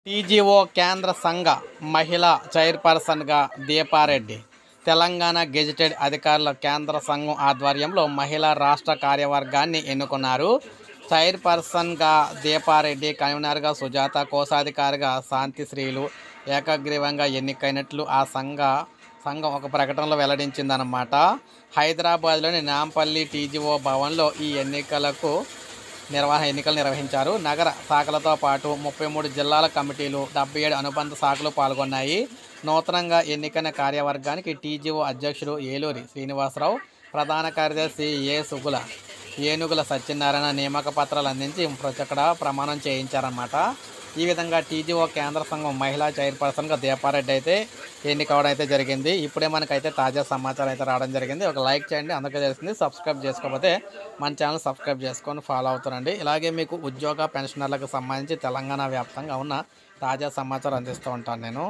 TGO కేంద్ర సంఘ మహిళా చైర్పర్సన్గా దీపారెడ్డి. తెలంగాణ గెజిటెడ్ అధికారుల కేంద్ర సంఘం ఆధ్వర్యంలో మహిళా రాష్ట్ర కార్యవర్గాన్ని ఎన్నుకున్నారు. చైర్పర్సన్గా దీపారెడ్డి, కన్వీనర్గా సుజాత, కోశాధికారిగా శాంతిశ్రీలు ఏకగ్రీవంగా ఎన్నికైనట్లు ఆ సంఘం ఒక ప్రకటనలో వెల్లడించిందన్నమాట. హైదరాబాద్లోని నాంపల్లి టీజీఓ భవన్లో ఈ ఎన్నికలు నిర్వహించారు. నగర శాఖలతో పాటు 33 జిల్లాల కమిటీలు, 77 అనుబంధ శాఖలు పాల్గొన్నాయి. నూతనంగా ఎన్నికైన కార్యవర్గానికి టీజీఓ అధ్యక్షుడు ఏలూరి శ్రీనివాసరావు, ప్రధాన కార్యదర్శి ఏనుగుల సత్యనారాయణ నియామక పత్రాలు అందించి అక్కడ ప్రమాణం చేయించారన్నమాట. ఈ విధంగా టీజీఓ కేంద్ర సంఘం మహిళా చైర్పర్సన్గా దీపారెడ్డి అయితే ఎన్నికవడం అయితే జరిగింది. ఇప్పుడే మనకైతే తాజా సమాచారం అయితే రావడం జరిగింది. ఒక లైక్ చేయండి, అందరికీ తెలిసింది. సబ్స్క్రైబ్ చేసుకోకపోతే మన ఛానల్ సబ్స్క్రైబ్ చేసుకొని ఫాలో అవుతారండి. ఇలాగే మీకు ఉద్యోగ పెన్షనర్లకు సంబంధించి తెలంగాణ వ్యాప్తంగా ఉన్న తాజా సమాచారం అందిస్తూ ఉంటాను నేను.